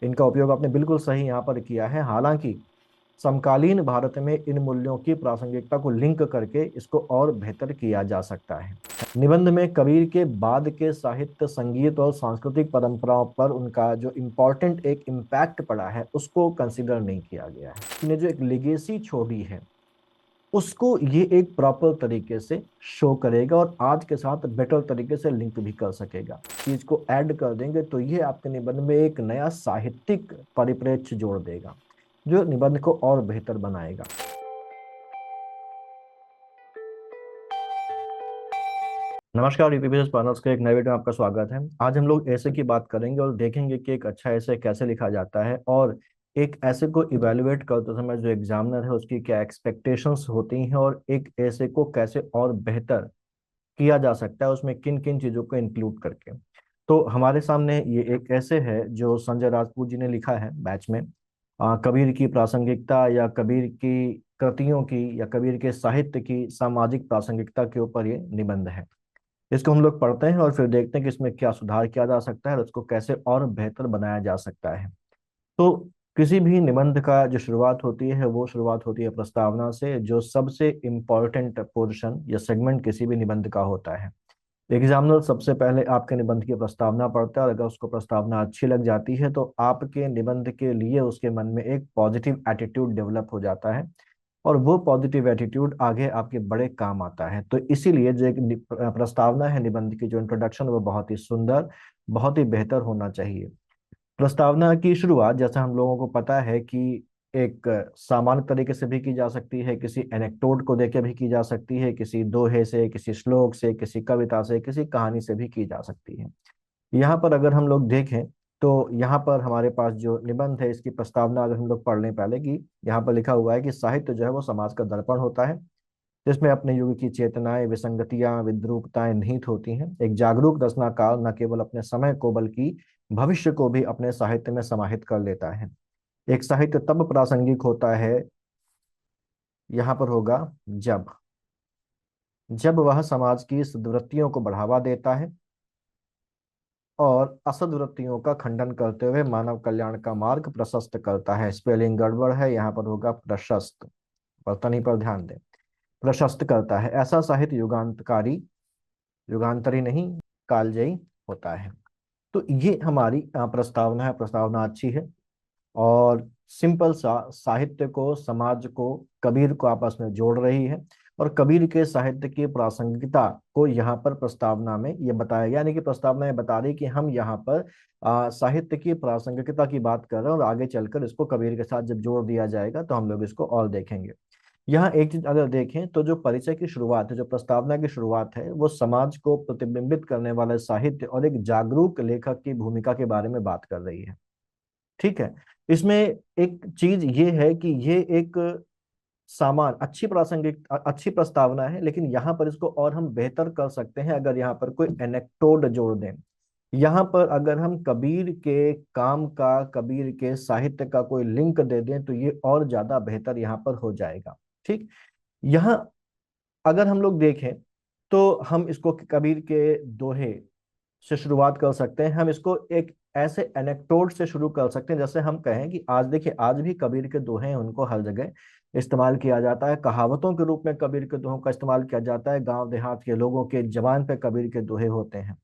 इनका उपयोग आपने बिल्कुल सही यहाँ पर किया है। हालांकि समकालीन भारत में इन मूल्यों की प्रासंगिकता को लिंक करके इसको और बेहतर किया जा सकता है। निबंध में कबीर के बाद के साहित्य, संगीत और सांस्कृतिक परंपराओं पर उनका जो इम्पोर्टेंट एक इम्पैक्ट पड़ा है उसको कंसिडर नहीं किया गया है। इन्हें जो एक लेगेसी छोड़ी है उसको ये एक प्रॉपर तरीके से शो करेगा और आज के साथ बेटर तरीके से लिंक भी कर सकेगा। चीज को ऐड कर देंगे तो ये आपके निबंध में एक नया साहित्यिक परिप्रेक्ष्य जोड़ देगा जो निबंध को और बेहतर बनाएगा। नमस्कार, यूपी बिजनेस पार्टनर्स के एक नए वीडियो में आपका स्वागत है। आज हम लोग ऐसे की बात करेंगे और देखेंगे कि एक अच्छा ऐसे कैसे लिखा जाता है और एक ऐसे को इवेलुएट करते समय जो एग्जामिनर है उसकी क्या एक्सपेक्टेशंस होती हैं और एक ऐसे को कैसे और बेहतर किया जा सकता है, उसमें किन किन चीजों को इंक्लूड करके। तो हमारे सामने ये एक ऐसे है जो संजय राजपूत जी ने लिखा है बैच में। कबीर की प्रासंगिकता या कबीर की कृतियों की या कबीर के साहित्य की सामाजिक प्रासंगिकता के ऊपर ये निबंध है। इसको हम लोग पढ़ते हैं और फिर देखते हैं कि इसमें क्या सुधार किया जा सकता है और उसको कैसे और बेहतर बनाया जा सकता है। तो किसी भी निबंध का जो शुरुआत होती है वो शुरुआत होती है प्रस्तावना से, जो सबसे इम्पोर्टेंट पोर्शन या सेगमेंट किसी भी निबंध का होता है। एग्जामिनर सबसे पहले आपके निबंध की प्रस्तावना पढ़ता है और अगर उसको प्रस्तावना अच्छी लग जाती है तो आपके निबंध के लिए उसके मन में एक पॉजिटिव एटीट्यूड डेवलप हो जाता है और वो पॉजिटिव एटीट्यूड आगे आपके बड़े काम आता है। तो इसीलिए जो एक प्रस्तावना है निबंध की, जो इंट्रोडक्शन, वो बहुत ही सुंदर, बहुत ही बेहतर होना चाहिए। प्रस्तावना की शुरुआत जैसा हम लोगों को पता है कि एक सामान्य तरीके से भी की जा सकती है, किसी एनेक्डोट को देके भी की जा सकती है, किसी दोहे से, किसी श्लोक से, किसी कविता से, किसी कहानी से भी की जा सकती है। यहाँ पर अगर हम लोग देखें तो यहाँ पर हमारे पास जो निबंध है इसकी प्रस्तावना अगर हम लोग पढ़ लें पहले की, यहाँ पर लिखा हुआ है कि साहित्य जो है वो समाज का दर्पण होता है जिसमें अपने युग की चेतनाएं, विसंगतियां, विद्रूपताएं निहित होती हैं। एक जागरूक रचनाकार न केवल अपने समय को बल्कि भविष्य को भी अपने साहित्य में समाहित कर लेता है। एक साहित्य तब प्रासंगिक होता है, यहाँ पर होगा, जब जब वह समाज की सद्वृत्तियों को बढ़ावा देता है और असद्वृत्तियों का खंडन करते हुए मानव कल्याण का मार्ग प्रशस्त करता है। स्पेलिंग गड़बड़ है, यहाँ पर होगा प्रशस्त, वर्तनी पर ध्यान दें। प्रशस्त करता है, ऐसा साहित्य युगांतकारी, युगांतरी नहीं, कालजयी होता है। तो ये हमारी प्रस्तावना है। प्रस्तावना अच्छी है और सिंपल सा साहित्य को, समाज को, कबीर को आपस में जोड़ रही है और कबीर के साहित्य की प्रासंगिकता को यहाँ पर प्रस्तावना में ये बताया गया। यानी कि प्रस्तावना ये बता रही कि हम यहाँ पर साहित्य की प्रासंगिकता की बात कर रहे हैं और आगे चलकर इसको कबीर के साथ जब जोड़ दिया जाएगा तो हम लोग इसको और देखेंगे। यहाँ एक चीज अगर देखें तो जो परिचय की शुरुआत है, जो प्रस्तावना की शुरुआत है, वो समाज को प्रतिबिंबित करने वाले साहित्य और एक जागरूक लेखक की भूमिका के बारे में बात कर रही है। ठीक है। इसमें एक चीज ये है कि ये एक सामान अच्छी प्रासंगिक अच्छी प्रस्तावना है, लेकिन यहाँ पर इसको और हम बेहतर कर सकते हैं अगर यहाँ पर कोई एनेक्टोड जोड़ दें। यहाँ पर अगर हम कबीर के काम का, कबीर के साहित्य का कोई लिंक दे दें तो ये और ज्यादा बेहतर यहाँ पर हो जाएगा। ठीक। यहाँ अगर हम लोग देखें तो हम इसको कबीर के दोहे से शुरुआत कर सकते हैं। हम इसको एक ऐसे एनेक्डोट से शुरू कर सकते हैं, जैसे हम कहें कि आज देखिए, आज भी कबीर के दोहे हैं, उनको हर जगह इस्तेमाल किया जाता है। कहावतों के रूप में कबीर के दोहों का इस्तेमाल किया जाता है। गांव देहात के लोगों के जबान पे कबीर के दोहे होते हैं।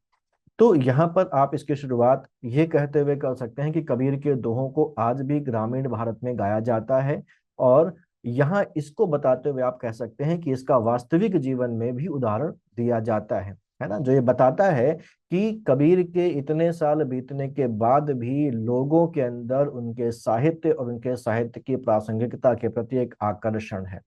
तो यहाँ पर आप इसकी शुरुआत ये कहते हुए कर सकते हैं कि कबीर के दोहों को आज भी ग्रामीण भारत में गाया जाता है और यहाँ इसको बताते हुए आप कह सकते हैं कि इसका वास्तविक जीवन में भी उदाहरण दिया जाता है ना, जो ये बताता है कि कबीर के इतने साल बीतने के बाद भी लोगों के अंदर उनके साहित्य और उनके साहित्य की प्रासंगिकता के प्रति एक आकर्षण है।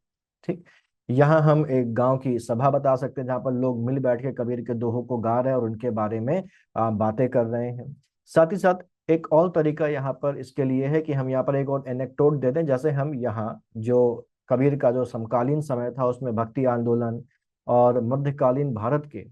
ठीक। यहाँ हम एक गांव की सभा बता सकते हैं जहां पर लोग मिल बैठ के कबीर के दोहों को गा रहे हैं और उनके बारे में बातें कर रहे हैं। साथ ही साथ एक और तरीका यहाँ पर इसके लिए है कि हम यहाँ पर एक और एनेक्डोट दे दें। जैसे हम यहाँ जो कबीर का जो समकालीन समय था उसमें भक्ति आंदोलन और मध्यकालीन भारत के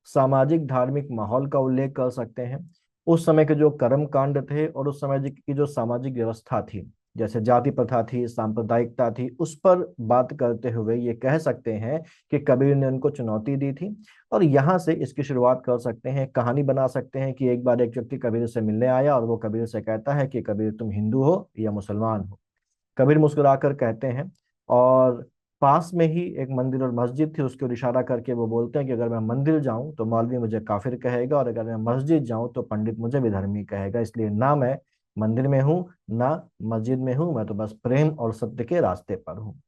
सामाजिक धार्मिक माहौल का उल्लेख कर सकते हैं। उस समय के जो कर्म कांड थे और उस समय की जो सामाजिक व्यवस्था थी, जैसे जाति प्रथा थी, सांप्रदायिकता थी, उस पर बात करते हुए ये कह सकते हैं कि कबीर ने उनको चुनौती दी थी। और यहाँ से इसकी शुरुआत कर सकते हैं, कहानी बना सकते हैं कि एक बार एक व्यक्ति कबीर से मिलने आया और वो कबीर से कहता है कि कबीर तुम हिंदू हो या मुसलमान हो। कबीर मुस्कुराकर कहते हैं, और पास में ही एक मंदिर और मस्जिद थी, उसकी ओर इशारा करके वो बोलते हैं कि अगर मैं मंदिर जाऊं तो मौलवी मुझे काफिर कहेगा, और अगर मैं मस्जिद जाऊं तो पंडित मुझे विधर्मी कहेगा, इसलिए ना मैं मंदिर में हूँ ना मस्जिद में हूँ, मैं तो बस प्रेम और सत्य के रास्ते पर हूँ।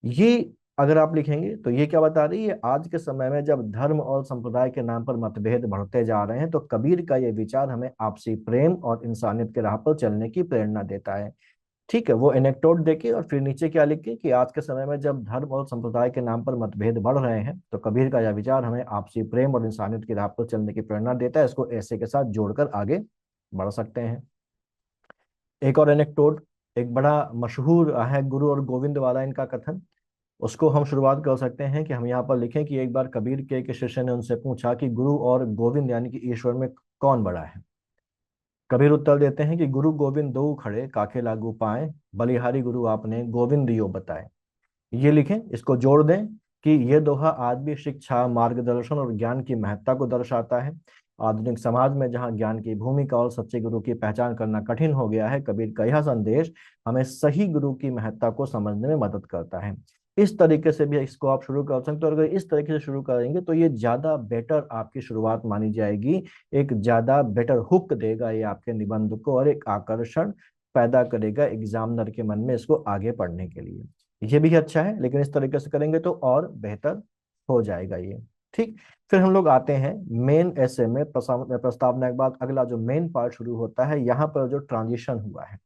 ये अगर आप लिखेंगे तो ये क्या बता रही है, आज के समय में जब धर्म और संप्रदाय के नाम पर मतभेद बढ़ते जा रहे हैं तो कबीर का ये विचार हमें आपसी प्रेम और इंसानियत के राह पर चलने की प्रेरणा देता है। ठीक है, वो एनेक्डोट देके और फिर नीचे क्या लिखे कि आज के समय में जब धर्म और संप्रदाय के नाम पर मतभेद बढ़ रहे हैं तो कबीर का यह विचार हमें आपसी प्रेम और इंसानियत की राह पर चलने की प्रेरणा देता है। इसको ऐसे के साथ जोड़कर आगे बढ़ सकते हैं। एक और एनेक्डोट, एक बड़ा मशहूर है गुरु और गोविंद वाला इनका कथन, उसको हम शुरुआत कर सकते हैं कि हम यहाँ पर लिखें कि एक बार कबीर के एक शिष्य ने उनसे पूछा कि गुरु और गोविंद यानी कि ईश्वर में कौन बड़ा है। कबीर उत्तर देते हैं कि गुरु गोविंद दो खड़े काके लागू पाए, बलिहारी गुरु आपने गोविंद दियो बताए। ये लिखें, इसको जोड़ दें कि ये दोहा आज भी शिक्षा, मार्गदर्शन और ज्ञान की महत्ता को दर्शाता है। आधुनिक समाज में जहां ज्ञान की भूमिका और सच्चे गुरु की पहचान करना कठिन हो गया है, कबीर का यह संदेश हमें सही गुरु की महत्ता को समझने में मदद करता है। इस तरीके से भी इसको आप शुरू कर सकते हो, और अगर इस तरीके से शुरू करेंगे तो ये ज्यादा बेटर आपकी शुरुआत मानी जाएगी। एक ज्यादा बेटर हुक देगा ये आपके निबंध को, और एक आकर्षण पैदा करेगा एग्जामिनर के मन में इसको आगे पढ़ने के लिए। ये भी अच्छा है, लेकिन इस तरीके से करेंगे तो और बेहतर हो जाएगा ये। ठीक। फिर हम लोग आते हैं मेन ऐसे में, प्रस्तावना के बाद अगला जो मेन पार्ट शुरू होता है, यहाँ पर जो ट्रांजिशन हुआ है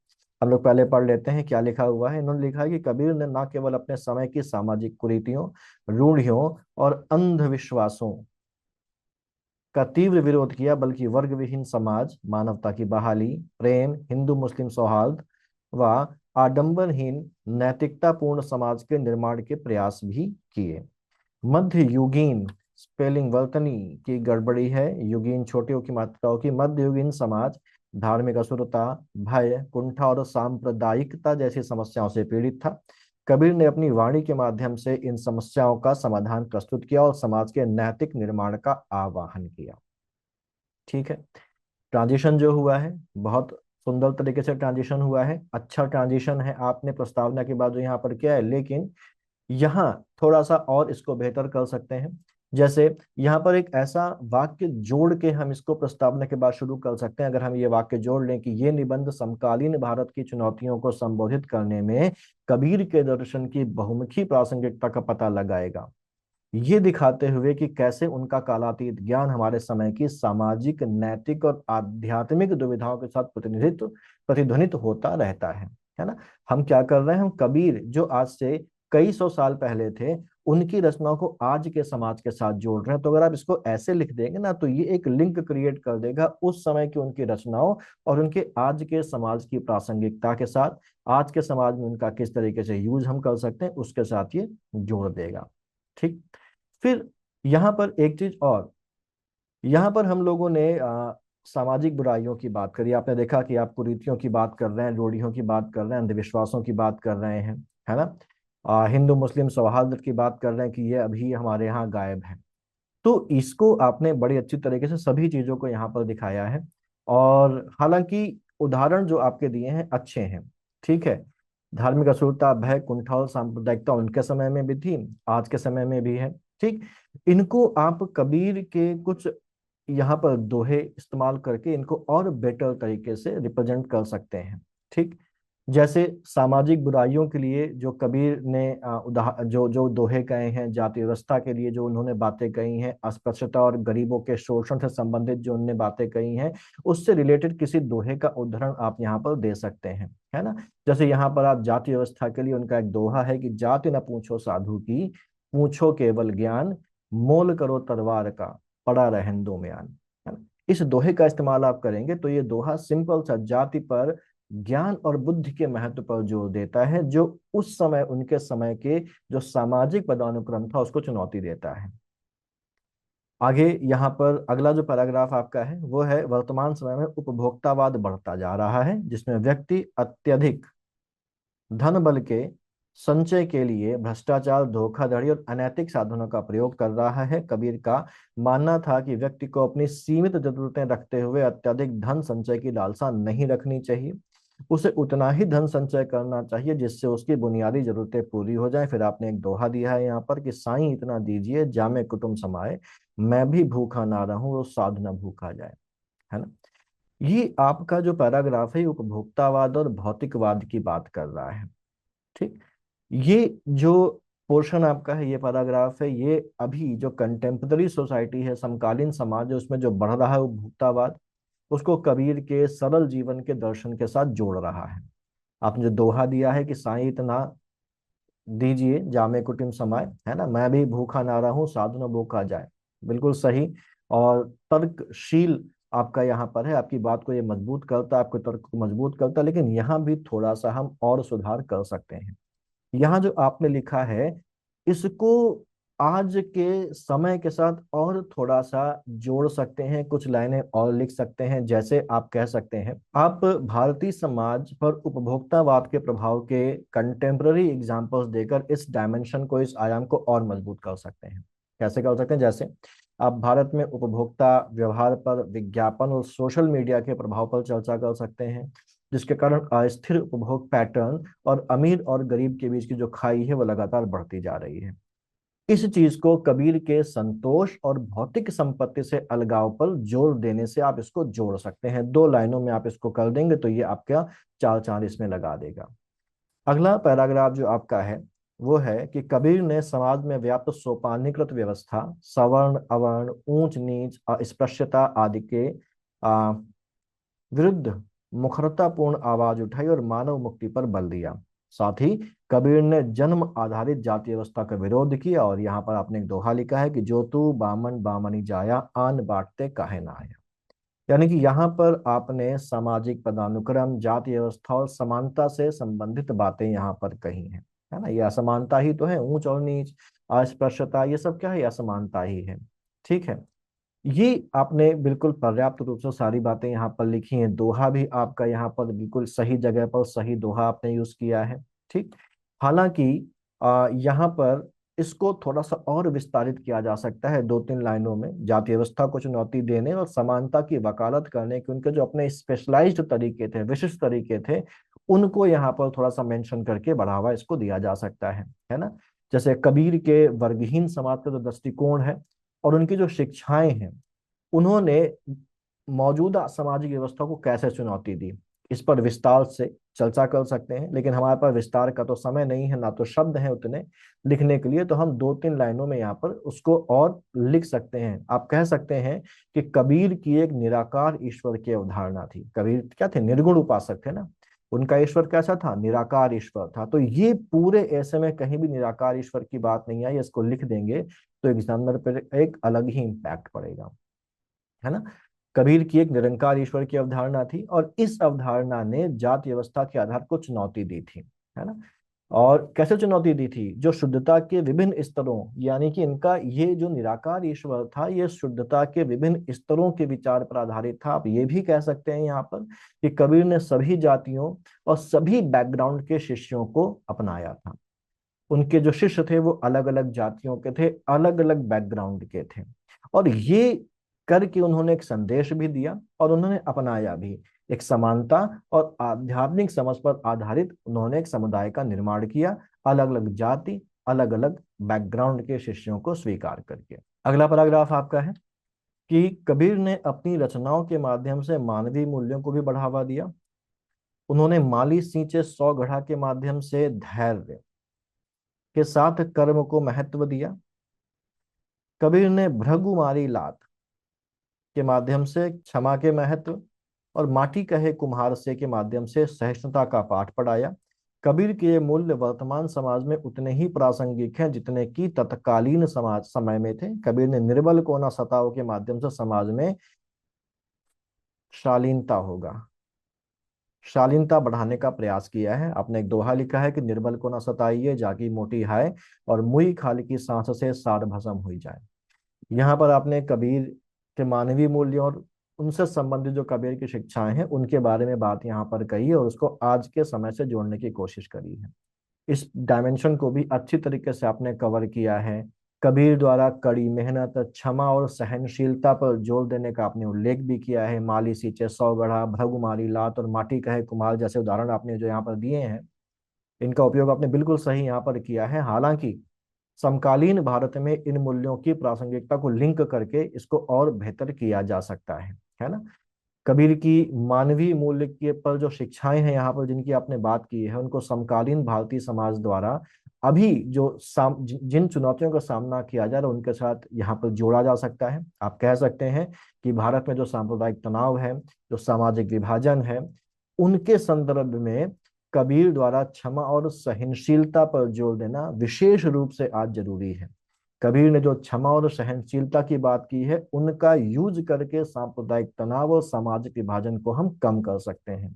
हम लोग पहले पढ़ लेते हैं क्या लिखा हुआ है। इन्होंने लिखा है कि कबीर ने न केवल अपने समय की सामाजिक कुरीतियों, रूढ़ियों और अंधविश्वासों का तीव्र विरोध किया, बल्कि वर्ग विहीन समाज, मानवता की बहाली, प्रेम, हिंदू मुस्लिम सौहार्द व आडंबरहीन नैतिकतापूर्ण समाज के निर्माण के प्रयास भी किए। मध्य युगीन, स्पेलिंग वर्तनी की गड़बड़ी है, युगीन छोटियों की मात्राओं की, मध्य युगीन समाज धार्मिक असुरता, भय, कुंठा और सांप्रदायिकता जैसी समस्याओं से पीड़ित था। कबीर ने अपनी वाणी के माध्यम से इन समस्याओं का समाधान प्रस्तुत किया और समाज के नैतिक निर्माण का आह्वान किया। ठीक है, ट्रांजिशन जो हुआ है बहुत सुंदर तरीके से ट्रांजिशन हुआ है, अच्छा ट्रांजिशन है आपने प्रस्तावना के बाद जो यहाँ पर किया है, लेकिन यहाँ थोड़ा सा और इसको बेहतर कर सकते हैं। जैसे यहाँ पर एक ऐसा वाक्य जोड़ के हम इसको प्रस्तावना के बाद शुरू कर सकते हैं। अगर हम ये वाक्य जोड़ लें कि ये निबंध समकालीन भारत की चुनौतियों को संबोधित करने में कबीर के दर्शन की बहुमुखी प्रासंगिकता का पता लगाएगा, ये दिखाते हुए कि कैसे उनका कालातीत ज्ञान हमारे समय की सामाजिक, नैतिक और आध्यात्मिक दुविधाओं के साथ प्रतिध्वनित होता रहता है ना। हम क्या कर रहे हैं, हम कबीर जो आज से कई सौ साल पहले थे, उनकी रचनाओं को आज के समाज के साथ जोड़ रहे हैं। तो अगर आप इसको ऐसे लिख देंगे ना तो ये एक लिंक क्रिएट कर देगा उस समय की उनकी रचनाओं और उनके आज के समाज की प्रासंगिकता के साथ, आज के समाज में उनका किस तरीके से यूज हम कर सकते हैं उसके साथ ये जोड़ देगा। ठीक। फिर यहाँ पर एक चीज और, यहाँ पर हम लोगों ने सामाजिक बुराइयों की बात करी। आपने देखा कि आप कुरीतियों की बात कर रहे हैं, रूढ़ियों की बात कर रहे हैं, अंधविश्वासों की बात कर रहे हैं, है ना। हिंदू मुस्लिम सौहार्द की बात कर रहे हैं कि ये अभी हमारे यहाँ गायब है। तो इसको आपने बड़ी अच्छी तरीके से सभी चीजों को यहाँ पर दिखाया है। और हालांकि उदाहरण जो आपके दिए हैं अच्छे हैं, ठीक है। धार्मिक असुरता, भय, कुंठा और सांप्रदायिकता उनके समय में भी थी, आज के समय में भी है। ठीक। इनको आप कबीर के कुछ यहाँ पर दोहे इस्तेमाल करके इनको और बेटर तरीके से रिप्रेजेंट कर सकते हैं। ठीक। जैसे सामाजिक बुराइयों के लिए जो कबीर ने जो जो दोहे कहे हैं, जाति व्यवस्था के लिए जो उन्होंने बातें कही हैं, अस्पृश्यता और गरीबों के शोषण से संबंधित जो उन्होंने बातें कही हैं, उससे रिलेटेड किसी दोहे का उदाहरण आप यहाँ पर दे सकते हैं, है ना। जैसे यहाँ पर आप जाति व्यवस्था के लिए उनका एक दोहा है कि जाति न पूछो साधु की, पूछो केवल ज्ञान, मोल करो तलवार का, पड़ा रहन दो म्यान, है ना। इस दोहे का इस्तेमाल आप करेंगे तो ये दोहा सिंपल सा जाति पर ज्ञान और बुद्धि के महत्व पर जोर देता है, जो उस समय उनके समय के जो सामाजिक पदानुक्रम था उसको चुनौती देता है। आगे यहाँ पर अगला जो पैराग्राफ आपका है वो है, वर्तमान समय में उपभोक्तावाद बढ़ता जा रहा है जिसमें व्यक्ति अत्यधिक धन बल के संचय के लिए भ्रष्टाचार, धोखाधड़ी और अनैतिक साधनों का प्रयोग कर रहा है। कबीर का मानना था कि व्यक्ति को अपनी सीमित जरूरतें रखते हुए अत्यधिक धन संचय की लालसा नहीं रखनी चाहिए। उसे उतना ही धन संचय करना चाहिए जिससे उसकी बुनियादी जरूरतें पूरी हो जाएं। फिर आपने एक दोहा दिया है यहाँ पर कि साईं इतना दीजिए जामे कुटुंब समाए, मैं भी भूखा ना रहूं वो साधु न भूखा जाए। है ना। ये आपका जो पैराग्राफ है उपभोक्तावाद और भौतिकवाद की बात कर रहा है। ठीक। ये जो पोर्शन आपका है, ये पैराग्राफ है, ये अभी जो कंटेम्पररी सोसाइटी है, समकालीन समाज है, उसमें जो बढ़ रहा है उपभोक्तावाद, उसको कबीर के सरल जीवन के दर्शन के साथ जोड़ रहा है। आपने जो दोहा दिया है कि साईं इतना दीजिए जामे कुटिम समाए, है ना, मैं भी भूखा ना रहूं साधु न भूखा जाए, बिल्कुल सही और तर्कशील आपका यहाँ पर है। आपकी बात को ये मजबूत करता है, आपके तर्क को मजबूत करता है, लेकिन यहाँ भी थोड़ा सा हम और सुधार कर सकते हैं। यहाँ जो आपने लिखा है इसको आज के समय के साथ और थोड़ा सा जोड़ सकते हैं, कुछ लाइनें और लिख सकते हैं। जैसे आप कह सकते हैं, आप भारतीय समाज पर उपभोक्तावाद के प्रभाव के कंटेम्प्ररी एग्जांपल्स देकर इस डायमेंशन को, इस आयाम को और मजबूत कर सकते हैं। कैसे कर सकते हैं? जैसे आप भारत में उपभोक्ता व्यवहार पर विज्ञापन और सोशल मीडिया के प्रभाव पर चर्चा कर सकते हैं, जिसके कारण अस्थिर उपभोग पैटर्न और अमीर और गरीब के बीच की जो खाई है वो लगातार बढ़ती जा रही है। इस चीज को कबीर के संतोष और भौतिक संपत्ति से अलगाव पर जोर देने से आप इसको जोड़ सकते हैं। दो लाइनों में आप इसको कर देंगे तो ये आपका चार चांद इसमें लगा देगा। अगला पैराग्राफ जो आपका है वो है कि कबीर ने समाज में व्याप्त सोपानीकृत व्यवस्था, सवर्ण अवर्ण, ऊंच नीच, अस्पृश्यता आदि के विरुद्ध मुखरतापूर्ण आवाज उठाई और मानव मुक्ति पर बल दिया। साथ ही कबीर ने जन्म आधारित जाति व्यवस्था का विरोध किया। और यहाँ पर आपने एक दोहा लिखा है कि जो तू बामन बामनी जाया, आन बांटते काहे ना आया। यानी कि यहाँ पर आपने सामाजिक पदानुक्रम, जाति व्यवस्था और समानता से संबंधित बातें यहाँ पर कही हैं। है ना, ये असमानता ही तो है, ऊंच और नीच, अस्पृश्यता, ये सब क्या है? ये असमानता ही है। ठीक है। ये आपने बिल्कुल पर्याप्त रूप से सारी बातें यहाँ पर लिखी हैं। दोहा भी आपका यहाँ पर बिल्कुल सही जगह पर सही दोहा आपने यूज किया है। ठीक। हालांकि यहाँ पर इसको थोड़ा सा और विस्तारित किया जा सकता है दो तीन लाइनों में। जाति व्यवस्था को चुनौती देने और समानता की वकालत करने के उनके जो अपने स्पेशलाइज्ड तरीके थे, विशिष्ट तरीके थे, उनको यहाँ पर थोड़ा सा मेंशन करके बढ़ावा इसको दिया जा सकता है ना। जैसे कबीर के वर्गहीन समाज का जो दृष्टिकोण है और उनकी जो शिक्षाएं हैं, उन्होंने मौजूदा सामाजिक व्यवस्था को कैसे चुनौती दी, इस पर विस्तार से चर्चा कर सकते हैं। लेकिन हमारे पास विस्तार का तो समय नहीं है, ना तो शब्द हैं उतने लिखने के लिए, तो हम दो तीन लाइनों में यहाँ पर उसको और लिख सकते हैं। आप कह सकते हैं कि कबीर की एक निराकार ईश्वर की अवधारणा थी। कबीर क्या थे? निर्गुण उपासक थे ना। उनका ईश्वर कैसा था? निराकार ईश्वर था। तो ये पूरे ऐसे में कहीं भी निराकार ईश्वर की बात नहीं आई, इसको लिख देंगे तो एग्जामिनर पर एक अलग ही इम्पैक्ट पड़ेगा। है ना। कबीर की एक निरंकार ईश्वर की अवधारणा थी और इस अवधारणा ने जाति व्यवस्था के आधार को चुनौती दी थी। है ना। और कैसे चुनौती दी थी? जो शुद्धता के विभिन्न स्तरों, यानी कि इनका ये जो निराकार ईश्वर था ये शुद्धता के विभिन्न स्तरों के विचार पर आधारित था। आप ये भी कह सकते हैं यहाँ पर कि कबीर ने सभी जातियों और सभी बैकग्राउंड के शिष्यों को अपनाया था। उनके जो शिष्य थे वो अलग अलग जातियों के थे, अलग अलग बैकग्राउंड के थे। और ये करके उन्होंने एक संदेश भी दिया और उन्होंने अपनाया भी। एक समानता और आध्यात्मिक समझ पर आधारित उन्होंने एक समुदाय का निर्माण किया, अलग अलग जाति, अलग अलग बैकग्राउंड के शिष्यों को स्वीकार करके। अगला पैराग्राफ आपका है कि कबीर ने अपनी रचनाओं के माध्यम से मानवीय मूल्यों को भी बढ़ावा दिया। उन्होंने माली सींचे सौ घड़ा के माध्यम से धैर्य के साथ कर्म को महत्व दिया। कबीर ने भृगुमारी लात के माध्यम से क्षमा के महत्व और माटी कहे कुम्हार से के माध्यम से सहिष्णुता का पाठ पढ़ाया। कबीर के ये मूल्य वर्तमान समाज में उतने ही प्रासंगिक हैं जितने कि तत्कालीन समाज समय में थे। कबीर ने निर्बल को न सताओ के माध्यम से समाज में शालीनता होगा, शालीनता बढ़ाने का प्रयास किया है। आपने एक दोहा लिखा है कि निर्बल को न सताइए जाकी मोटी हाय, और मुई खाल की सांस से सार भस्म हुई जाए। यहाँ पर आपने कबीर के मानवीय मूल्यों और उनसे संबंधित जो कबीर की शिक्षाएं हैं उनके बारे में बात यहाँ पर कही है और उसको आज के समय से जोड़ने की कोशिश करी है। इस डायमेंशन को भी अच्छी तरीके से आपने कवर किया है। कबीर द्वारा कड़ी मेहनत, क्षमा और सहनशीलता पर जोर देने का आपने उल्लेख भी किया है। माली सींचे सौ गढ़ा, भृगुमारी लात और माटी कहे कुम्हार जैसे उदाहरण आपने जो यहाँ पर दिए हैं, इनका उपयोग आपने बिल्कुल सही यहाँ पर किया है। हालांकि समकालीन भारत में इन मूल्यों की प्रासंगिकता को लिंक करके इसको और बेहतर किया जा सकता है ना। कबीर की मानवीय मूल्य के पर जो शिक्षाएं हैं यहाँ पर जिनकी आपने बात की है, उनको समकालीन भारतीय समाज द्वारा अभी जो जिन चुनौतियों का सामना किया जा रहा है उनके साथ यहाँ पर जोड़ा जा सकता है। आप कह सकते हैं कि भारत में जो सांप्रदायिक तनाव है, जो सामाजिक विभाजन है, उनके संदर्भ में कबीर द्वारा क्षमा और सहनशीलता पर जोर देना विशेष रूप से आज जरूरी है। कबीर ने जो क्षमा और सहनशीलता की बात की है, उनका यूज करके सांप्रदायिक तनाव और सामाजिक विभाजन को हम कम कर सकते हैं।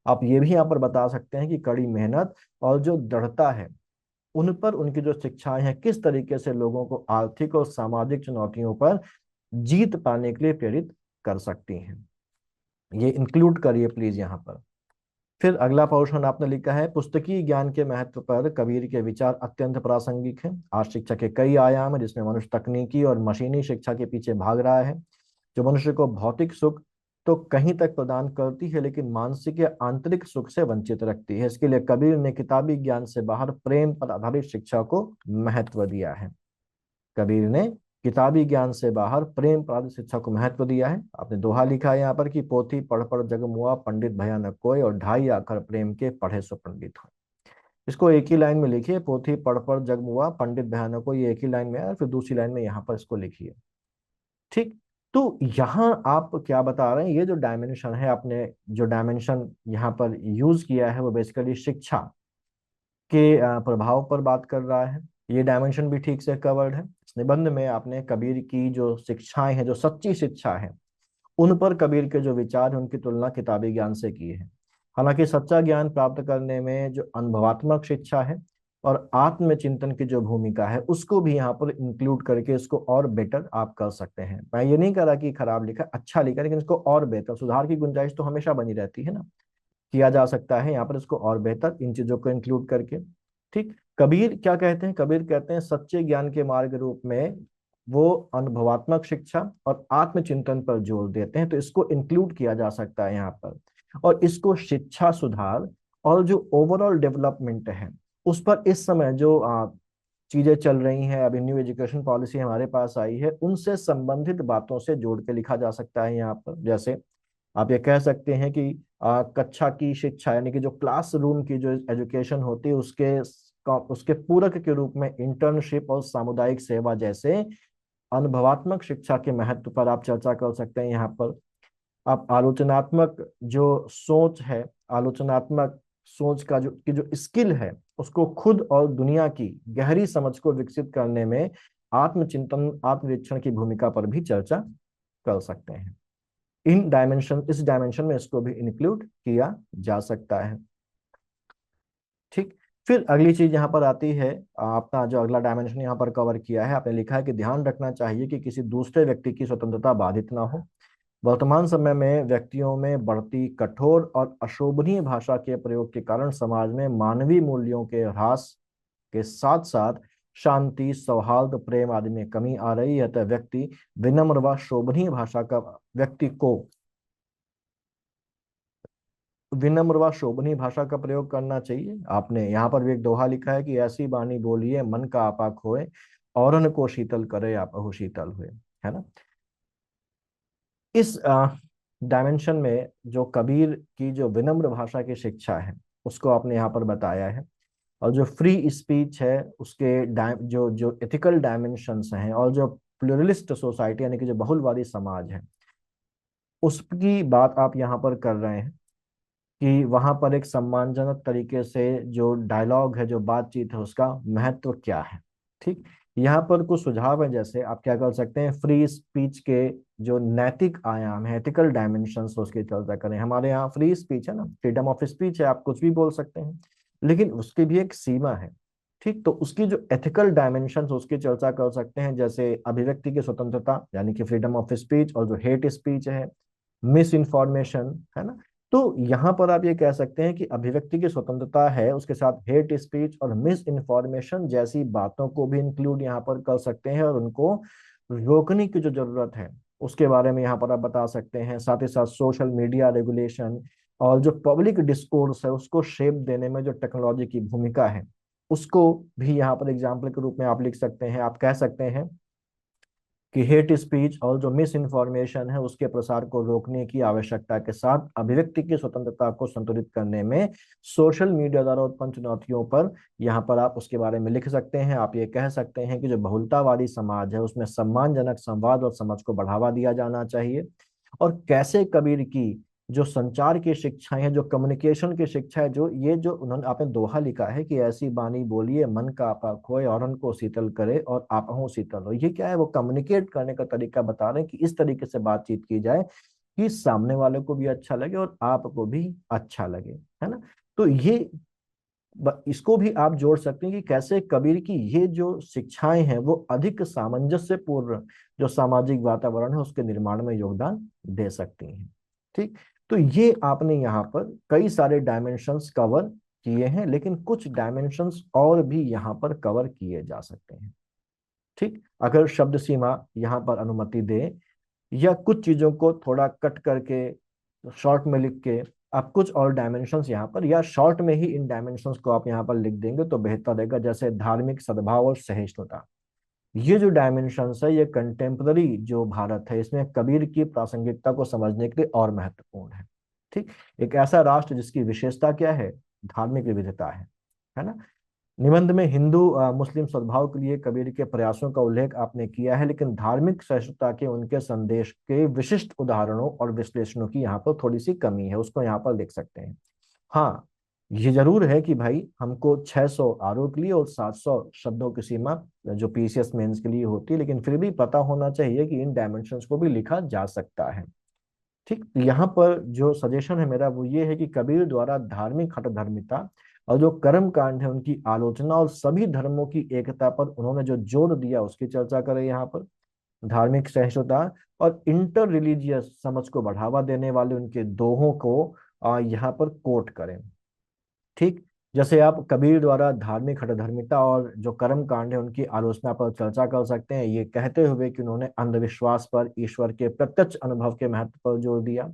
आप ये भी यहाँ पर बता सकते हैं कि कड़ी मेहनत और जो दृढ़ता है, उन पर उनकी जो शिक्षाएं हैं किस तरीके से लोगों को आर्थिक और सामाजिक चुनौतियों पर जीत पाने के लिए प्रेरित कर सकती हैं। ये इंक्लूड करिए प्लीज यहाँ पर। फिर अगला पोर्शन आपने लिखा है, पुस्तकीय ज्ञान के महत्व पर कबीर के विचार अत्यंत प्रासंगिक हैं। आज शिक्षा के कई आयाम हैं जिसमें मनुष्य तकनीकी और मशीनी शिक्षा के पीछे भाग रहा है, जो मनुष्य को भौतिक सुख तो कहीं तक प्रदान करती है लेकिन मानसिक या आंतरिक सुख से वंचित रखती है। इसके लिए कबीर ने किताबी ज्ञान से बाहर प्रेम पर आधारित शिक्षा को महत्व दिया है। कबीर ने किताबी ज्ञान से बाहर प्रेम पर शिक्षा को महत्व दिया है। आपने दोहा लिखा है यहाँ पर कि पोथी पढ़ पढ़ जग मुआ, पंडित भया न कोय, और ढाई आखर प्रेम के पढ़े सो पंडित हो। इसको एक ही लाइन में लिखिए, पोथी पढ़ पढ़ जग मुआ, पंडित भया न कोय, ये एक ही लाइन में है, फिर दूसरी लाइन में यहाँ पर इसको लिखिए। ठीक। तो यहाँ आप क्या बता रहे हैं, ये जो डायमेंशन है, आपने जो डायमेंशन यहाँ पर यूज किया है वो बेसिकली शिक्षा के प्रभाव पर बात कर रहा है। ये डायमेंशन भी ठीक से कवर्ड है। इस निबंध में आपने कबीर की जो शिक्षाएं हैं, जो सच्ची शिक्षा है, उन पर कबीर के जो विचार हैं उनकी तुलना किताबी ज्ञान से की है। हालांकि सच्चा ज्ञान प्राप्त करने में जो अनुभवात्मक शिक्षा है और आत्मचिंतन की जो भूमिका है उसको भी यहाँ पर इंक्लूड करके इसको और बेटर आप कर सकते हैं। मैं ये नहीं कह रहा कि खराब लिखा, अच्छा लिखा, लेकिन इसको और बेहतर, सुधार की गुंजाइश तो हमेशा बनी रहती है ना, किया जा सकता है यहाँ पर इसको और बेहतर इन चीजों को इंक्लूड करके। ठीक। कबीर क्या कहते हैं, कबीर कहते हैं सच्चे ज्ञान के मार्ग रूप में वो अनुभवात्मक शिक्षा और आत्मचिंतन पर जोर देते हैं, तो इसको इंक्लूड किया जा सकता है यहाँ पर। और इसको शिक्षा सुधार और जो ओवरऑल डेवलपमेंट है उस पर इस समय जो चीजें चल रही हैं, अभी न्यू एजुकेशन पॉलिसी हमारे पास आई है, उनसे संबंधित बातों से जोड़ के लिखा जा सकता है यहाँ पर। जैसे आप ये कह सकते हैं कि कक्षा की शिक्षा यानी कि जो क्लासरूम की जो एजुकेशन होती है उसके पूरक के रूप में इंटर्नशिप और सामुदायिक सेवा जैसे अनुभवात्मक शिक्षा के महत्व पर आप चर्चा कर सकते हैं यहाँ पर। आप आलोचनात्मक जो सोच है, आलोचनात्मक सोच का जो स्किल है, उसको खुद और दुनिया की गहरी समझ को विकसित करने में आत्मचिंतन, आत्मनिरीक्षण की भूमिका पर भी चर्चा कर सकते हैं। इस डायमेंशन में इसको भी इंक्लूड किया जा सकता है। ठीक। फिर अगली चीज यहाँ पर आती है, आपका जो अगला डायमेंशन यहाँ पर कवर किया है, आपने लिखा है कि ध्यान रखना चाहिए कि किसी दूसरे व्यक्ति की स्वतंत्रता बाधित ना हो। वर्तमान समय में व्यक्तियों में बढ़ती कठोर और अशोभनीय भाषा के प्रयोग के कारण समाज में मानवीय मूल्यों के ह्रास के साथ साथ शांति, सौहार्द, प्रेम आदि में कमी आ रही है। अतः व्यक्ति को विनम्र व शोभनीय भाषा का प्रयोग करना चाहिए। आपने यहाँ पर भी एक दोहा लिखा है कि ऐसी बानी बोलिए मन का आपा खोए, औरन को शीतल करे आपहु शीतल हुए, है ना। इस डायमेंशन में जो कबीर की जो विनम्र भाषा की शिक्षा है उसको आपने यहाँ पर बताया है, और जो फ्री स्पीच है उसके जो जो एथिकल डायमेंशंस हैं, और जो प्लुरलिस्ट सोसाइटी यानी कि जो बहुलवादी समाज है उसकी बात आप यहाँ पर कर रहे हैं कि वहां पर एक सम्मानजनक तरीके से जो डायलॉग है, जो बातचीत है, उसका महत्व क्या है। ठीक। यहाँ पर कुछ सुझाव है, जैसे आप क्या कर सकते हैं, फ्री स्पीच के जो नैतिक आयाम है, एथिकल डायमेंशंस, उसकी चर्चा करें। हमारे यहाँ फ्री स्पीच है ना, फ्रीडम ऑफ स्पीच है, आप कुछ भी बोल सकते हैं, लेकिन उसकी भी एक सीमा है। ठीक। तो उसकी जो एथिकल डायमेंशंस उसकी चर्चा कर सकते हैं, जैसे अभिव्यक्ति की स्वतंत्रता यानी कि फ्रीडम ऑफ स्पीच, और जो हेट स्पीच है, मिस इन्फॉर्मेशन, है ना। तो यहाँ पर आप ये कह सकते हैं कि अभिव्यक्ति की स्वतंत्रता है, उसके साथ हेट स्पीच और मिस इन्फॉर्मेशन जैसी बातों को भी इंक्लूड यहाँ पर कर सकते हैं, और उनको रोकने की जो जरूरत है उसके बारे में यहाँ पर आप बता सकते हैं। साथ ही साथ सोशल मीडिया रेगुलेशन और जो पब्लिक डिस्कोर्स है उसको शेप देने में जो टेक्नोलॉजी की भूमिका है उसको भी यहाँ पर एग्जाम्पल के रूप में आप लिख सकते हैं। आप कह सकते हैं कि हेट स्पीच और जो मिस इन्फॉर्मेशन है उसके प्रसार को रोकने की आवश्यकता के साथ अभिव्यक्ति की स्वतंत्रता को संतुलित करने में सोशल मीडिया द्वारा उत्पन्न चुनौतियों पर यहाँ पर आप उसके बारे में लिख सकते हैं। आप ये कह सकते हैं कि जो बहुलतावादी समाज है उसमें सम्मानजनक संवाद और समझ को बढ़ावा दिया जाना चाहिए, और कैसे कबीर की जो संचार की शिक्षाएं हैं, जो कम्युनिकेशन की शिक्षा है, जो ये जो उन्होंने आपने दोहा लिखा है कि ऐसी बानी बोलिए मन का आपा खोए औरन को शीतल करे और आपहु शीतल हो, ये क्या है, वो कम्युनिकेट करने का तरीका बता रहे हैं कि इस तरीके से बातचीत की जाए कि सामने वाले को भी अच्छा लगे और आपको भी अच्छा लगे, है ना। तो ये इसको भी आप जोड़ सकते हैं कि कैसे कबीर की ये जो शिक्षाएं हैं वो अधिक सामंजस्य पूर्ण जो सामाजिक वातावरण है उसके निर्माण में योगदान दे सकती हैं। ठीक, तो ये आपने यहाँ पर कई सारे डायमेंशंस कवर किए हैं, लेकिन कुछ डायमेंशंस और भी यहाँ पर कवर किए जा सकते हैं। ठीक, अगर शब्द सीमा यहाँ पर अनुमति दे या कुछ चीजों को थोड़ा कट करके शॉर्ट में लिख के आप कुछ और डायमेंशंस यहाँ पर या शॉर्ट में ही इन डायमेंशंस को आप यहाँ पर लिख देंगे तो बेहतर रहेगा। जैसे धार्मिक सद्भाव और सहिष्णुता, ये जो डायमेंशंस है ये कंटेम्पररी जो भारत है इसमें कबीर की प्रासंगिकता को समझने के लिए और महत्वपूर्ण है। ठीक, एक ऐसा राष्ट्र जिसकी विशेषता क्या है, धार्मिक विविधता है ना। निबंध में हिंदू मुस्लिम सद्भाव के लिए कबीर के प्रयासों का उल्लेख आपने किया है, लेकिन धार्मिक सहिष्णुता के उनके संदेश के विशिष्ट उदाहरणों और विश्लेषणों की यहाँ पर थोड़ी सी कमी है, उसको यहाँ पर देख सकते हैं। हाँ, ये जरूर है कि भाई हमको 600 आरोप के लिए और 700 शब्दों की सीमा जो पीसीएस मेंस के लिए होती है, लेकिन फिर भी पता होना चाहिए कि इन डायमेंशंस को भी लिखा जा सकता है। ठीक, यहाँ पर जो सजेशन है मेरा वो ये है कि कबीर द्वारा धार्मिक हठधर्मिता और जो कर्म कांड है उनकी आलोचना और सभी धर्मों की एकता पर उन्होंने जो जोर दिया उसकी चर्चा करें यहाँ पर। धार्मिक सहिष्णुता और इंटर रिलीजियस समझ को बढ़ावा देने वाले उनके दोहों को यहाँ पर कोट करें। ठीक, जैसे आप कबीर द्वारा धार्मिक हठधर्मिता और जो कर्म कांड है उनकी आलोचना पर चर्चा कर सकते हैं, ये कहते हुए कि उन्होंने अंधविश्वास पर ईश्वर के प्रत्यक्ष अनुभव के महत्व पर जोर दिया।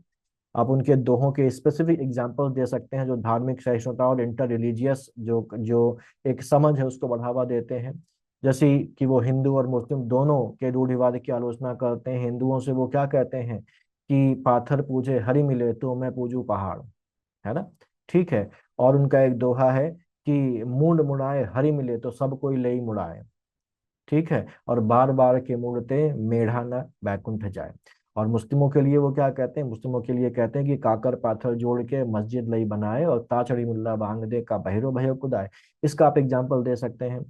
आप उनके दोहों के स्पेसिफिक एग्जाम्पल दे सकते हैं जो धार्मिक सहिष्णुता और इंटर रिलीजियस जो जो एक समझ है उसको बढ़ावा देते हैं। जैसे कि वो हिंदू और मुस्लिम दोनों के रूढ़िवाद की आलोचना करते हैं। हिंदुओं से वो क्या कहते हैं कि पाथर पूजे हरि मिले तो मैं पूजू पहाड़, है ना। ठीक है, और उनका एक दोहा है कि मूंड मुड़ाए हरि मिले तो सब कोई ले मुड़ाए। ठीक है, और बार बार के मुड़ते मेढ़ा न बैकुंठ जाए। और मुस्लिमों के लिए वो क्या कहते हैं, मुस्लिमों के लिए कहते हैं कि काकर पाथर जोड़ के मस्जिद लई बनाए और ताचड़ी मुल्ला बांग दे का बहिरो भयो खुदाए। इसका आप एग्जाम्पल दे सकते हैं।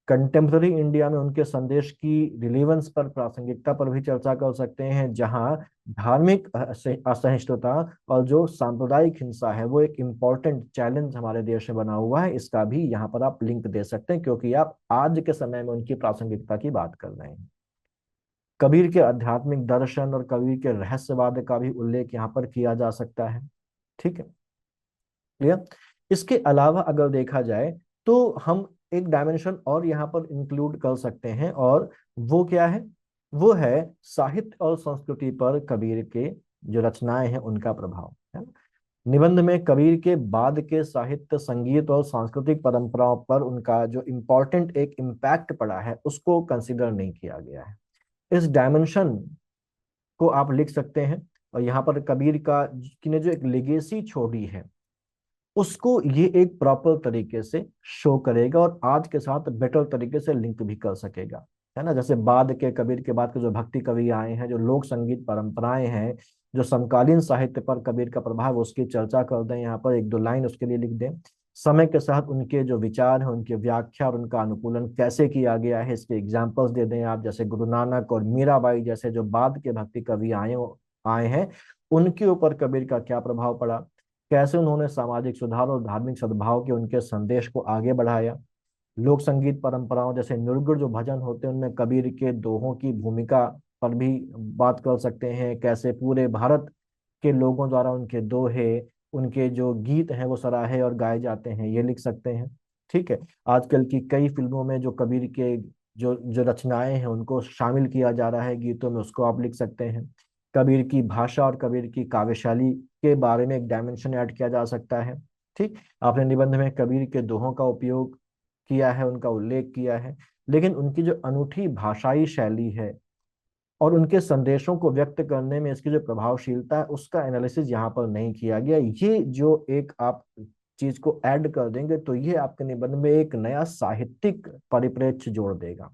कंटेम्प्ररी इंडिया में उनके संदेश की रिलीवेंस पर, प्रासंगिकता पर भी चर्चा कर सकते हैं, जहां धार्मिक असहिष्णुता और जो सांप्रदायिक हिंसा है वो एक इम्पोर्टेंट चैलेंज हमारे देश में बना हुआ है। इसका भी यहाँ पर आप लिंक दे सकते हैं क्योंकि आप आज के समय में उनकी प्रासंगिकता की बात कर रहे हैं। कबीर के आध्यात्मिक दर्शन और कबीर के रहस्यवाद का भी उल्लेख यहाँ पर किया जा सकता है। ठीक है, क्लियर। इसके अलावा अगर देखा जाए तो हम एक डायमेंशन और यहाँ पर इंक्लूड कर सकते हैं, और वो क्या है, वो है साहित्य और संस्कृति पर कबीर के जो रचनाएं हैं उनका प्रभाव, है ना। निबंध में कबीर के बाद के साहित्य, संगीत और सांस्कृतिक परंपराओं पर उनका जो इम्पोर्टेंट एक इम्पैक्ट पड़ा है उसको कंसिडर नहीं किया गया है। इस डायमेंशन को आप लिख सकते हैं, और यहाँ पर कबीर का की ने जो एक लेगेसी छोड़ी है उसको ये एक प्रॉपर तरीके से शो करेगा और आज के साथ बेटर तरीके से लिंक भी कर सकेगा, है ना। जैसे बाद के कबीर के बाद के जो भक्ति कवि आए हैं, जो लोक संगीत परंपराएं हैं, जो समकालीन साहित्य पर कबीर का प्रभाव, उसकी चर्चा कर दें, यहाँ पर एक दो लाइन उसके लिए लिख दें। समय के साथ उनके जो विचार हैं, उनकी व्याख्या और उनका अनुकूलन कैसे किया गया है इसके एग्जाम्पल्स दे दें आप। जैसे गुरु नानक और मीराबाई जैसे जो बाद के भक्ति कवि आए आए हैं, उनके ऊपर कबीर का क्या प्रभाव पड़ा, कैसे उन्होंने सामाजिक सुधार और धार्मिक सद्भाव के उनके संदेश को आगे बढ़ाया। लोक संगीत परंपराओं जैसे निर्गुण जो भजन होते हैं उनमें कबीर के दोहों की भूमिका पर भी बात कर सकते हैं। कैसे पूरे भारत के लोगों द्वारा उनके दोहे, उनके जो गीत हैं वो सराहे और गाए जाते हैं, ये लिख सकते हैं। ठीक है। आजकल की कई फिल्मों में जो कबीर के जो जो रचनाएं हैं उनको शामिल किया जा रहा है गीतों में, उसको आप लिख सकते हैं। कबीर की भाषा और कबीर की काव्यशैली के बारे में एक डायमेंशन ऐड किया जा सकता है। ठीक। आपने निबंध में कबीर के दोहों का उपयोग किया है, उनका उल्लेख किया है, लेकिन उनकी जो अनूठी भाषाई शैली है और उनके संदेशों को व्यक्त करने में इसकी जो प्रभावशीलता है उसका एनालिसिस यहाँ पर नहीं किया गया। ये जो एक आप चीज को ऐड कर देंगे तो ये आपके निबंध में एक नया साहित्यिक परिप्रेक्ष्य जोड़ देगा,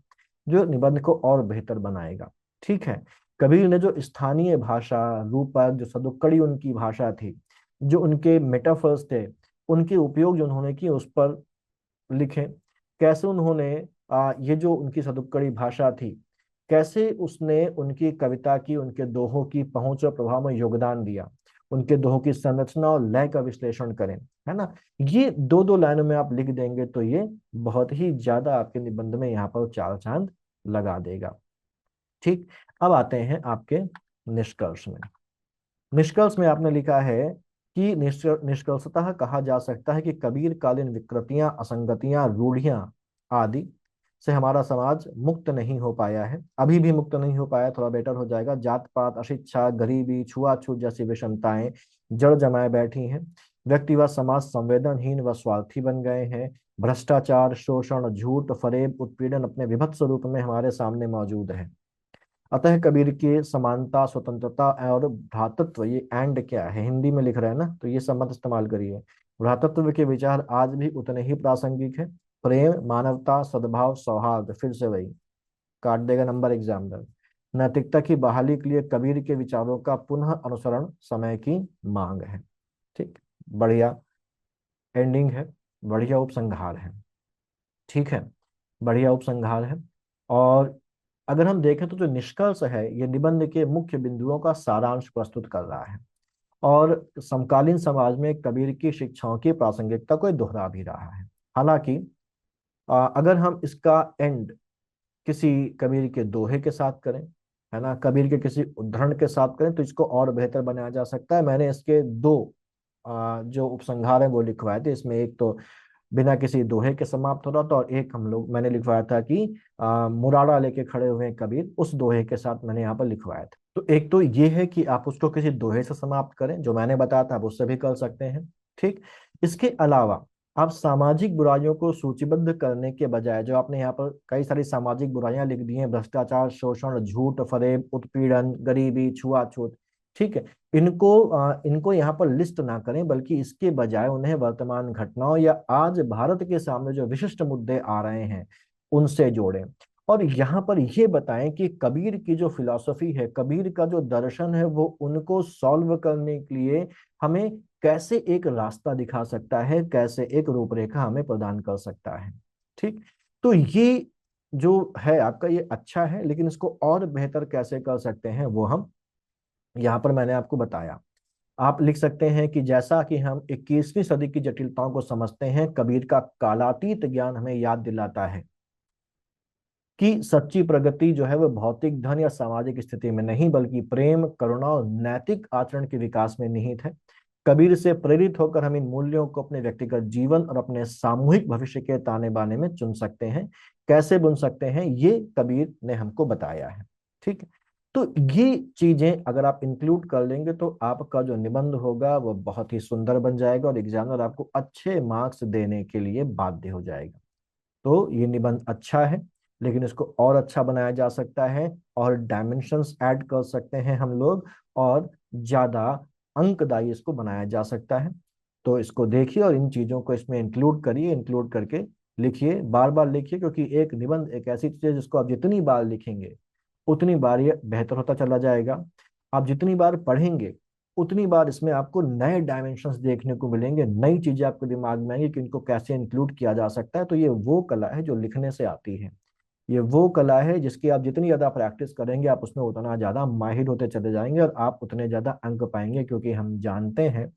जो निबंध को और बेहतर बनाएगा। ठीक है। कबीर ने जो स्थानीय भाषा, रूपक, जो सदुक्कड़ी उनकी भाषा थी, जो उनके मेटाफर्स थे, उनके उपयोग जो उन्होंने किए उस पर लिखे। कैसे उन्होंने ये जो उनकी सदुक्कड़ी भाषा थी, कैसे उसने उनकी कविता की, उनके दोहों की पहुंच और प्रभाव में योगदान दिया, उनके दोहों की संरचना और लय का विश्लेषण करें, है ना। ये दो दो लाइनों में आप लिख देंगे तो ये बहुत ही ज्यादा आपके निबंध में यहाँ पर चार चांद लगा देगा। ठीक। अब आते हैं आपके निष्कर्ष में। निष्कर्ष में आपने लिखा है कि निष्कर्षतः कहा जा सकता है कि कबीर कालीन विकृतियां, असंगतियां, रूढ़ियां आदि से हमारा समाज मुक्त नहीं हो पाया है, अभी भी मुक्त नहीं हो पाया, थोड़ा बेटर हो जाएगा। जात पात, अशिक्षा, गरीबी, छुआछूत जैसी विषमताएं जड़ जमाए बैठी हैं। व्यक्ति व समाज संवेदनहीन व स्वार्थी बन गए हैं। भ्रष्टाचार, शोषण, झूठ, फरेब, उत्पीड़न अपने विभत्स रूप में हमारे सामने मौजूद है। अतः कबीर की समानता, स्वतंत्रता और भ्रातृत्व, ये एंड क्या है, हिंदी में लिख रहे हैं ना, तो ये सब मत इस्तेमाल करिए। भ्रातृत्व के विचार आज भी उतने ही प्रासंगिक है। प्रेम, मानवता, सद्भाव, सौहार्द, फिर से वही काट देगा नंबर एग्जामिनर। नैतिकता की बहाली के लिए कबीर के विचारों का पुनः अनुसरण समय की मांग है। ठीक। बढ़िया एंडिंग है, बढ़िया उपसंहार है। ठीक है। बढ़िया उपसंहार है। और अगर हम देखें तो जो निष्कर्ष है ये निबंध के मुख्य बिंदुओं का सारांश प्रस्तुत कर रहा है और समकालीन समाज में कबीर की शिक्षाओं की प्रासंगिकता को ये दोहरा भी रहा है। हालांकि अगर हम इसका एंड किसी कबीर के दोहे के साथ करें, है ना, कबीर के किसी उद्धरण के साथ करें तो इसको और बेहतर बनाया जा सकता है। मैंने इसके दो जो उपसंहार है वो लिखवाए थे। इसमें एक तो बिना किसी दोहे के समाप्त हो रहा था और एक हम लोग मैंने लिखवाया था कि मुराड़ा लेके खड़े हुए हैं कबीर, उस दोहे के साथ मैंने यहाँ पर लिखवाया था। तो एक तो ये है कि आप उसको किसी दोहे से समाप्त करें, जो मैंने बताया था आप उससे भी कर सकते हैं। ठीक। इसके अलावा आप सामाजिक बुराइयों को सूचीबद्ध करने के बजाय, जो आपने यहाँ पर कई सारी सामाजिक बुराइयां लिख दी हैं, भ्रष्टाचार, शोषण, झूठ, फरेब, उत्पीड़न, गरीबी, छुआछूत, ठीक है, इनको यहाँ पर लिस्ट ना करें, बल्कि इसके बजाय उन्हें वर्तमान घटनाओं या आज भारत के सामने जो विशिष्ट मुद्दे आ रहे हैं उनसे जोड़ें। और यहाँ पर यह बताएं कि कबीर की जो फिलॉसफी है, कबीर का जो दर्शन है, वो उनको सॉल्व करने के लिए हमें कैसे एक रास्ता दिखा सकता है, कैसे एक रूपरेखा हमें प्रदान कर सकता है। ठीक। तो ये जो है आपका ये अच्छा है, लेकिन इसको और बेहतर कैसे कर सकते हैं वो हम यहाँ पर मैंने आपको बताया। आप लिख सकते हैं कि जैसा कि हम 21वीं सदी की जटिलताओं को समझते हैं, कबीर का कालातीत ज्ञान हमें याद दिलाता है कि सच्ची प्रगति जो है वह भौतिक धन या सामाजिक स्थिति में नहीं, बल्कि प्रेम, करुणा और नैतिक आचरण के विकास में निहित है। कबीर से प्रेरित होकर हम इन मूल्यों को अपने व्यक्तिगत जीवन और अपने सामूहिक भविष्य के ताने बाने में चुन सकते हैं। कैसे बुन सकते हैं ये कबीर ने हमको बताया है। ठीक। तो ये चीजें अगर आप इंक्लूड कर लेंगे तो आपका जो निबंध होगा वो बहुत ही सुंदर बन जाएगा और एग्जामिनर आपको अच्छे मार्क्स देने के लिए बाध्य हो जाएगा। तो ये निबंध अच्छा है, लेकिन इसको और अच्छा बनाया जा सकता है और डायमेंशंस ऐड कर सकते हैं हम लोग, और ज्यादा अंकदायी इसको बनाया जा सकता है। तो इसको देखिए और इन चीजों को इसमें इंक्लूड करिए, इंक्लूड करके लिखिए, बार बार लिखिए, क्योंकि एक निबंध एक ऐसी चीज है जिसको आप जितनी बार लिखेंगे उतनी बार ये बेहतर होता चला जाएगा। आप जितनी बार पढ़ेंगे उतनी बार इसमें आपको नए डायमेंशंस देखने को मिलेंगे, नई चीजें आपके दिमाग में आएंगी कि इनको कैसे इंक्लूड किया जा सकता है। तो ये वो कला है जो लिखने से आती है, ये वो कला है जिसकी आप जितनी ज्यादा प्रैक्टिस करेंगे आप उसमें उतना ज्यादा माहिर होते चले जाएंगे और आप उतने ज्यादा अंक पाएंगे। क्योंकि हम जानते हैं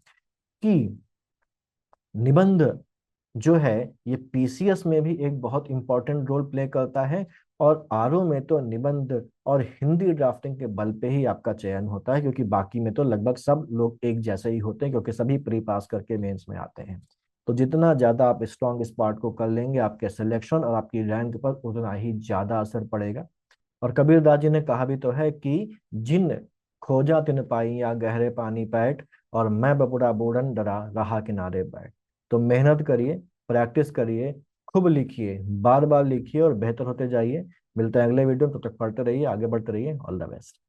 कि निबंध जो है ये पीसीएस में भी एक बहुत इंपॉर्टेंट रोल प्ले करता है और आरओ में तो निबंध और हिंदी ड्राफ्टिंग के बल पे ही आपका चयन होता है, क्योंकि बाकी में तो लगभग सब लोग एक जैसे ही होते हैं, क्योंकि सभी प्री पास करके मेंस में आते हैं। तो जितना ज्यादा आप स्ट्रॉन्ग इस पार्ट को कर लेंगे, आपके सिलेक्शन और आपकी रैंक पर उतना ही ज्यादा असर पड़ेगा। और कबीरदास जी ने कहा भी तो है कि जिन खोजा तिन पाई या गहरे पानी पैठ, और मैं बबूढ़ा बूढ़न डरा रहा किनारे बैठ। तो मेहनत करिए, प्रैक्टिस करिए, खूब लिखिए, बार बार लिखिए और बेहतर होते जाइए। मिलते हैं अगले वीडियो में, तब तक पढ़ते रहिए, आगे बढ़ते रहिए। All the best.